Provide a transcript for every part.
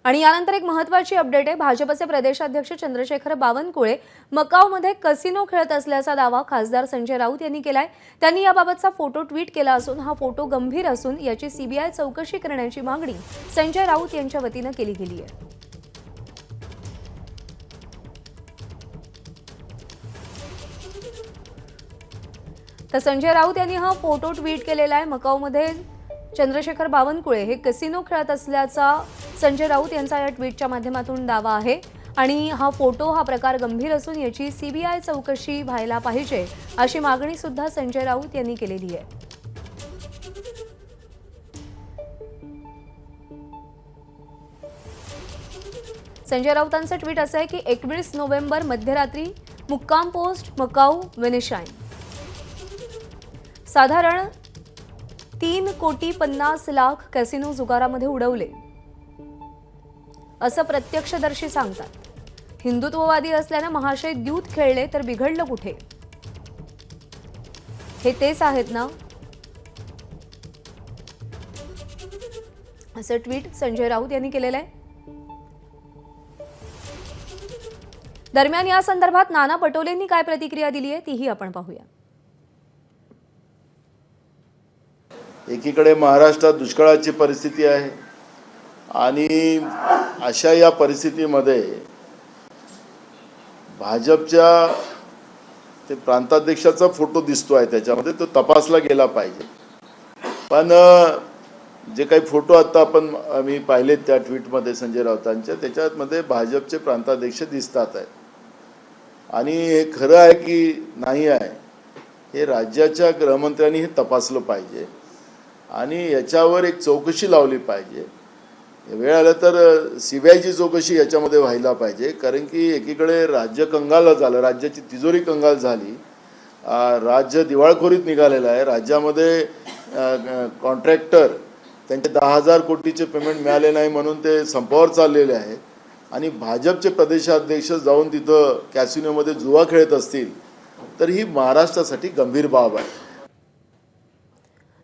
आणि यानंतर एक महत्त्वाची अपडेट आहे। भाजपचे प्रदेशाध्यक्ष चंद्रशेखर बावनकुळे मकाऊमध्ये कसिनो खेळत असल्याचा दावा खासदार संजय राऊत यांनी केलाय। त्यांनी याबाबतचा फोटो ट्विट केला असून हा फोटो गंभीर असून याची सीबीआय चौकशी करण्याची मागणी संजय राऊत यांच्या वतीने केली गेली आहे। तर संजय राऊत यांनी हा फोटो ट्विट केलेला आहे। मकाऊमध्ये चंद्रशेखर बावनकुळे हे कसिनो खेळत असल्याचा संजय राऊत यांचा या ट्विटच्या माध्यमातून दावा आहे आणि हा फोटो हा प्रकार गंभीर असून याची सीबीआय चौकशी व्हायला पाहिजे अशी मागणी सुद्धा संजय राऊत यांनी केलेली आहे। संजय राऊतांचं ट्विट असं आहे की 21 नोव्हेंबर मध्यरात्री मुक्काम पोस्ट मकाऊ वेनिशाइन साधारण 3,50,00,000 कॅसिनो जुगारामध्ये उडवले असं प्रत्यक्षदर्शी सांगतात। हिंदुत्ववादी असल्याने महाशय द्यूत खेळले तर बिघडलं कुठे? हे तेच आहेत ना, असं ट्विट संजय राऊत यांनी केलेलं आहे। दरम्यान या संदर्भात नाना पटोलेंनी काय प्रतिक्रिया दिली आहे तीही आपण पाहूया। एकीकडे महाराष्ट्रात दुष्काळाची परिस्थिती आहे आणि अशा या परिस्थितीमध्ये भाजपच्या ते प्रांताध्यक्षाचा फोटो दिसतोय, त्याच्यामध्ये तो तपासला गेला पाहिजे। पण जे काही फोटो आता मी पाहिलेत त्या ट्विटमध्ये संजय राऊतांच्या, त्याच्यामध्ये भाजपचे प्रांताध्यक्ष दिसतात आहेत आणि हे खरं आहे की नाही आहे हे राज्याच्या गृहमंत्र्यांनी हे तपासलं पाहिजे आणि याच्यावर एक चौकशी लावली पाहिजे। वेळ आलं तर सीबीआयची चौकशी याच्यामध्ये व्हायला पाहिजे, कारण की एकीकडे राज्य कंगाल झालं, राज्याची तिजोरी कंगाल झाली, राज्य दिवाळखोरीत निघालेलं आहे। राज्यामध्ये कॉन्ट्रॅक्टर त्यांचे 10,000 कोटीचे पेमेंट मिळाले नाही म्हणून ते संपावर चाललेले आहेत आणि भाजपचे प्रदेशाध्यक्ष जाऊन तिथं कॅसिनोमध्ये जुवा खेळत असतील तर ही महाराष्ट्रासाठी गंभीर बाब आहे।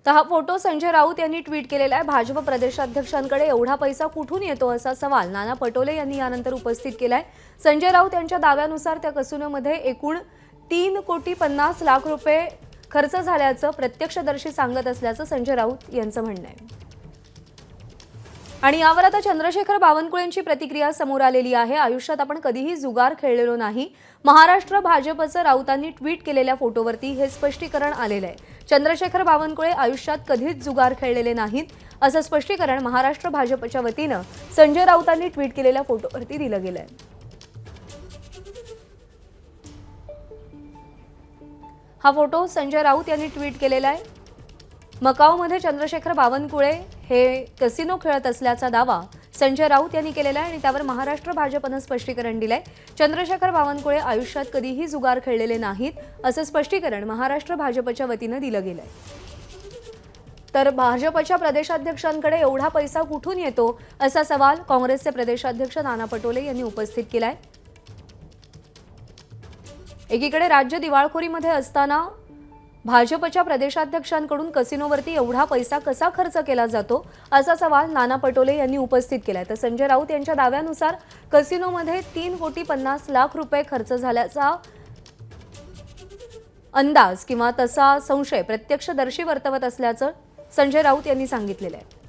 तर हा फोटो संजय राऊत यांनी ट्विट केलेला आहे। भाजप प्रदेशाध्यक्षांकडे एवढा पैसा कुठून येतो असा सवाल नाना पटोले यांनी यानंतर उपस्थित केलाय। संजय राऊत यांच्या दाव्यानुसार त्या कसिनोमध्ये एकूण 3,50,00,000 रुपये खर्च झाल्याचं प्रत्यक्षदर्शी सांगत असल्याचं संजय राऊत यांचं म्हणणं आहे। आणि यावर आता चंद्रशेखर बावनकुळेंची प्रतिक्रिया समोर आलेली आहे। आयुष्यात आपण कधीही जुगार खेळलेलो नाही, महाराष्ट्र भाजपचं राऊतांनी ट्विट केलेल्या फोटोवरती हे स्पष्टीकरण आलेलं आहे। चंद्रशेखर बावनकुळे आयुष्यात कधीच जुगार खेळलेले नाहीत असं स्पष्टीकरण महाराष्ट्र भाजपच्या वतीनं संजय राऊतांनी ट्विट केलेल्या फोटोवरती दिलं गेलंय। हा फोटो संजय राऊत यांनी ट्विट केलेला आहे। मकाऊमध्ये चंद्रशेखर बावनकुळे हे कसिनो खेळत असल्याचा दावा संजय राऊत यांनी केलेला आहे आणि त्यावर महाराष्ट्र भाजपनं स्पष्टीकरण दिलंय। चंद्रशेखर बावनकुळे आयुष्यात कधीही जुगार खेळलेले नाहीत असं स्पष्टीकरण महाराष्ट्र भाजपच्या वतीनं दिलं गेलंय। तर भाजपच्या प्रदेशाध्यक्षांकडे एवढा पैसा कुठून येतो असा सवाल काँग्रेसचे प्रदेशाध्यक्ष नाना पटोले यांनी उपस्थित केलाय। एकीकडे राज्य दिवाळखोरीमध्ये असताना भाजपच्या प्रदेशाध्यक्षांकडून कसिनोवरती एवढा पैसा कसा खर्च केला जातो असा सवाल नाना पटोले यांनी उपस्थित केलाय। तर संजय राऊत यांच्या दाव्यानुसार कसिनोमध्ये 3,50,00,000 रुपये खर्च झाल्याचा अंदाज किंवा तसा संशय प्रत्यक्षदर्शी वर्तवत असल्याचं संजय राऊत यांनी सांगितलेलं आहे।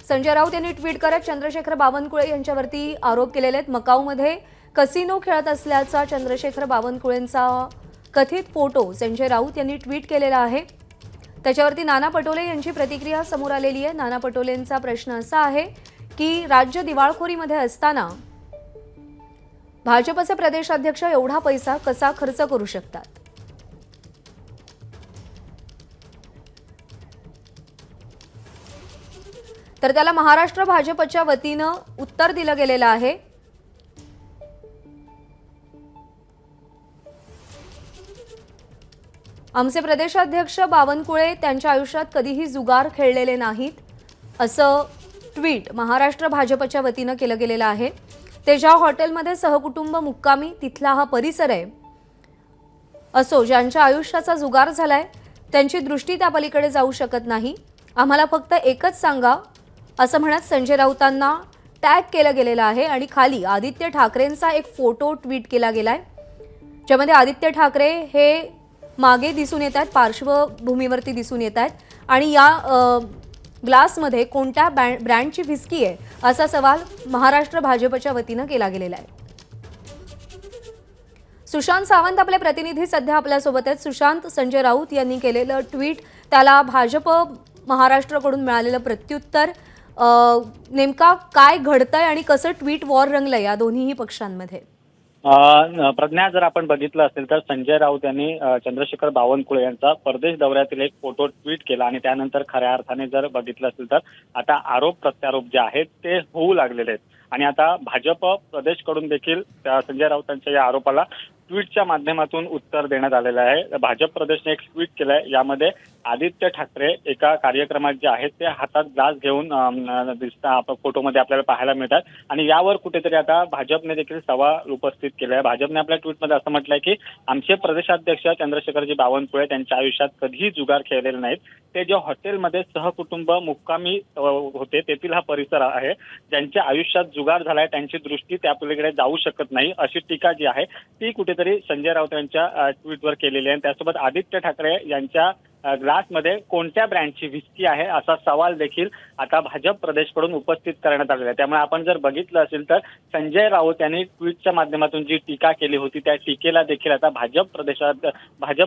संजय राऊत यांनी ट्विट करत चंद्रशेखर बावनकुळे यांच्यावरती आरोप केलेले आहेत। मकाऊमध्ये कसिनो खेळत असल्याचा चंद्रशेखर बावनकुळेंचा कथित फोटो संजय राऊत यांनी ट्विट केलेला आहे। त्याच्यावरती नाना पटोले यांची प्रतिक्रिया समोर आलेली आहे। नाना पटोलेंचा प्रश्न असा आहे की राज्य दिवाळखोरीमध्ये असताना भाजपचे प्रदेशाध्यक्ष एवढा पैसा कसा खर्च करू शकतात? तर त्याला महाराष्ट्र भाजपच्या वतीनं उत्तर दिलं गेलेलं आहे। आमचे प्रदेशाध्यक्ष बावनकुळे त्यांच्या आयुष्यात कधीही जुगार खेळलेले नाहीत असं ट्विट महाराष्ट्र भाजपच्या वतीनं केलं गेलेलं आहे। ते ज्या हॉटेलमध्ये सहकुटुंब मुक्कामी तिथला हा परिसर आहे असो, ज्यांच्या आयुष्याचा जुगार झालाय त्यांची दृष्टी त्या पलीकडे जाऊ शकत नाही. आम्हाला फक्त एकच सांगा असं म्हणत संजय राऊतांना टॅग केलं गेलेलं आहे आणि खाली आदित्य ठाकरेंचा एक फोटो ट्विट केला गेलाय, ज्यामध्ये आदित्य ठाकरे हे मागे दिसून येत आहेत, पार्श्वभूमीवरती दिसून येत आहेत आणि या ग्लासमध्ये कोणत्या ब्रँडची व्हिस्की आहे असा सवाल महाराष्ट्र भाजपच्या वतीनं केला गेलेला आहे. सुशांत सावंत आपले प्रतिनिधी सध्या आपल्यासोबत आहेत. सुशांत, संजय राऊत यांनी केलेलं ट्विट, त्याला भाजप महाराष्ट्राकडून मिळालेलं प्रत्युत्तर, नेमका काय घडतंय आणि कसं ट्विट वॉर रंगलंय या दोन्हीही पक्षांमध्ये? प्रज्ञा, जर आपण बघितलं असेल तर संजय राऊत यांनी चंद्रशेखर बावनकुळे यांचा परदेश दौऱ्यातील एक फोटो ट्विट केला आणि त्यानंतर खऱ्या अर्थाने जर बघितलं असेल तर आता आरोप प्रत्यारोप जे आहेत ते होऊ लागलेले आहेत आणि आता भाजप प्रदेशकडून देखील संजय राऊतांच्या या आरोपाला ट्विटच्या माध्यमातून उत्तर देण्यात आलेलं आहे. भाजप प्रदेशने एक ट्विट केलंय, यामध्ये आदित्य ठाकरे एका कार्यक्रमात जे आहेत ते हातात ग्लास घेऊन दिसतात, फोटोमध्ये आपल्याला पाहायला मिळतात आणि यावर कुठेतरी आता भाजपने देखील सवाल उपस्थित केला आहे. भाजपने आपल्या ट्विटमध्ये असं म्हटलंय की आमचे प्रदेशाध्यक्ष चंद्रशेखरजी बावनकुळे त्यांच्या आयुष्यात कधीही जुगार खेळलेले नाहीत. ते जे हॉटेलमध्ये सहकुटुंब मुक्कामी होते तेथील हा परिसर आहे. ज्यांच्या आयुष्यात जुगार झालाय त्यांची दृष्टी त्या पलीकडे जाऊ शकत नाही, अशी टीका जी आहे ती कुठेतरी संजय राऊत यांच्या ट्विटवर केलेली आहे. त्यासोबत आदित्य ठाकरे यांच्या ग्लासमध्ये कोणत्या ब्रँडची व्हिस्की आहे असा सवाल देखील आता भाजप प्रदेशकडून उपस्थित करण्यात आलेला आहे. त्यामुळे आपण जर बघितलं असेल तर संजय राऊत यांनी ट्विटच्या माध्यमातून जी टीका केली होती त्या टीकेला देखील आता भाजप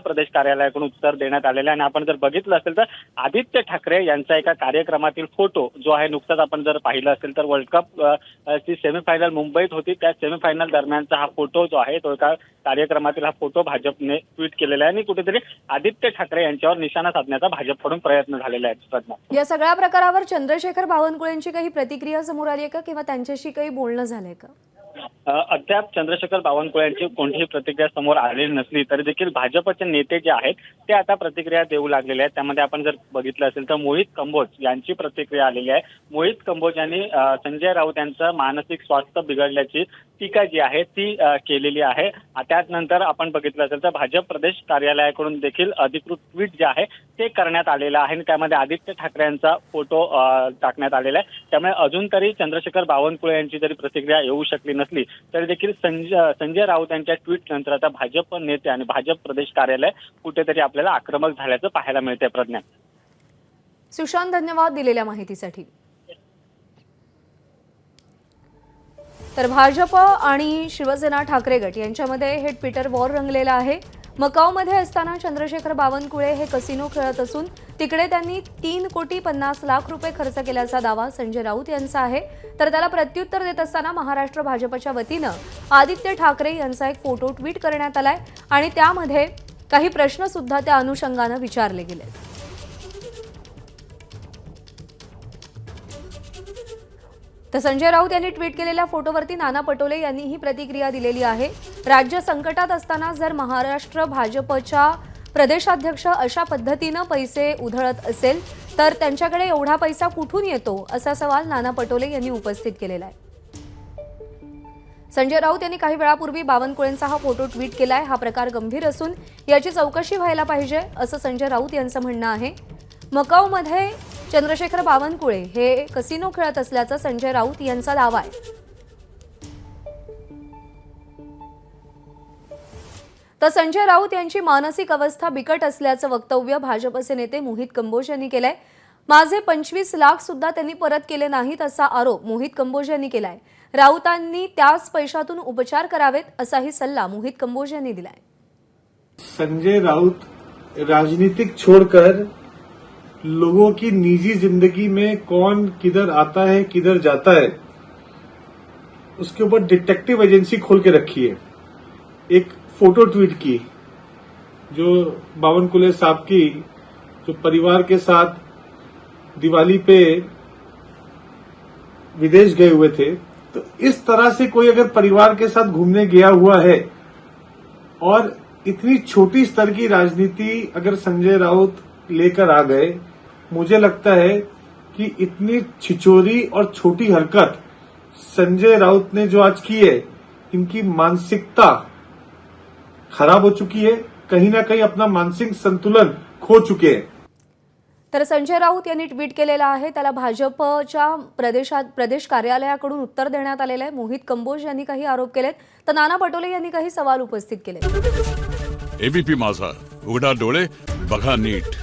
प्रदेश कार्यालयाकडून उत्तर देण्यात आलेलं आहे. आणि आपण जर बघितलं असेल तर आदित्य ठाकरे यांचा एका कार्यक्रमातील फोटो जो आहे, नुकताच आपण जर पाहिलं असेल तर वर्ल्ड कप ची सेमीफायनल मुंबईत होती, त्या सेमीफायनल दरम्यानचा हा फोटो जो आहे तो एका कार्यक्रमातील हा फोटो भाजपने ट्विट केलेला आहे आणि कुठेतरी आदित्य ठाकरे यांच्यावर निशाणा साधण्याचा भाजपकडून प्रयत्न झालेला आहे. या सगळ्या प्रकारावर चंद्रशेखर बावनकुळेंची काही प्रतिक्रिया समोर आली आहे का किंवा त्यांच्याशी काही बोलणं झालंय का? अद्याप चंद्रशेखर बावनकुळे यांची कोणतीही प्रतिक्रिया समोर आलेली नसली तरी देखील भाजपचे नेते जे आहेत ते आता प्रतिक्रिया देऊ लागलेले आहेत. त्यामध्ये आपण जर बघितलं असेल तर मोहित कंबोज यांची प्रतिक्रिया आलेली आहे. मोहित कंबोज यांनी संजय राऊत यांचं मानसिक स्वास्थ्य बिघडल्याची टीका जी आहे ती केलेली आहे. त्यानंतर आपण बघितलं असेल तर भाजप प्रदेश कार्यालयाकडून देखील अधिकृत ट्विट जे आहे ते करण्यात आलेलं आहे आणि त्यामध्ये आदित्य ठाकरे यांचा फोटो टाकण्यात आलेला आहे. त्यामुळे अजून तरी चंद्रशेखर बावनकुळे यांची जरी प्रतिक्रिया येऊ शकली नसली तरी देखील संजय राऊत यांच्या ट्विट नंतर आता भाजप नेते आणि भाजप प्रदेश कार्यालय कुठेतरी आपल्याला आक्रमक झाल्याचं पाहायला मिळते. प्रज्ञा. सुशांत, धन्यवाद दिलेल्या माहितीसाठी. तर भाजप आणि शिवसेना ठाकरे गट यांच्यामध्ये हे ट्विटर वॉर रंगलेलं आहे. मकाऊमध्ये असताना चंद्रशेखर बावनकुळे हे कसिनो खेळत असून तिकडे त्यांनी 3,50,00,000 रुपये खर्च केल्याचा दावा संजय राऊत यांचा आहे. तर त्याला प्रत्युत्तर देत असताना महाराष्ट्र भाजपच्या वतीनं आदित्य ठाकरे यांचा एक फोटो ट्विट करण्यात आलाय आणि त्यामध्ये काही प्रश्न सुद्धा त्या अनुषंगानं विचारले गेले. तर संजय राऊत यांनी ट्विट केलेल्या फोटोवरती नाना पटोले यांनी ही प्रतिक्रिया दिलेली आहे. राज्य संकटात असताना जर महाराष्ट्र भाजपच्या प्रदेशाध्यक्ष अशा पद्धतीनं पैसे उधळत असेल तर त्यांच्याकडे एवढा पैसा कुठून येतो असा सवाल नाना पटोले यांनी उपस्थित केलेला आहे. संजय राऊत यांनी काही वेळापूर्वी बावनकुळेंचा हा फोटो ट्विट केलाय. हा प्रकार गंभीर असून याची चौकशी व्हायला पाहिजे असं संजय राऊत यांचं म्हणणं आहे. मकाऊमध्ये चंद्रशेखर बावनकुळे हे कसिनो खेळत असल्याचा संजय राऊत यांचा दावा आहे. तर संजय राऊत यांची मानसिक अवस्था बिकट असल्याचं वक्तव्य भाजपचे नेते मोहित कंबोज यांनी केलंय. माझे 25 लाख सुद्धा त्यांनी परत केले नाहीत असा आरोप मोहित कंबोज यांनी केलाय. राऊतांनी त्याच पैशातून उपचार करावेत असाही सल्ला मोहित कंबोज यांनी दिलाय. संजय राउत राजनीतिक छोड़कर लोगों की निजी जिंदगी में कौन किधर आता है किधर जाता है उसके ऊपर डिटेक्टिव एजेंसी खोल के रखी है. एक फोटो ट्वीट की जो बावनकुळे साहब की जो परिवार के साथ दिवाली पे विदेश गए हुए थे, तो इस तरह से कोई अगर परिवार के साथ घूमने गया हुआ है और इतनी छोटी स्तर की राजनीति अगर संजय राउत लेकर आ गए, मुझे लगता है कि इतनी छिचोरी और छोटी हरकत संजय राउत ने जो आज की है, इनकी मानसिकता खराब हो चुकी है कहीं ना कहीं अपना मानसिक संतुलन खो चुके हैं। तर संजय राऊत यांनी ट्विट केलेलं आहे. त्याला भाजपच्या प्रदेश कार्यालयाकडून उत्तर देण्यात आलेलं आहे. मोहित कंबोज यांनी काही आरोप केलेत, तर नाना पटोले यांनी काही सवाल उपस्थित केले. एबीपी माझा, उघडा डोळे बघा नीट.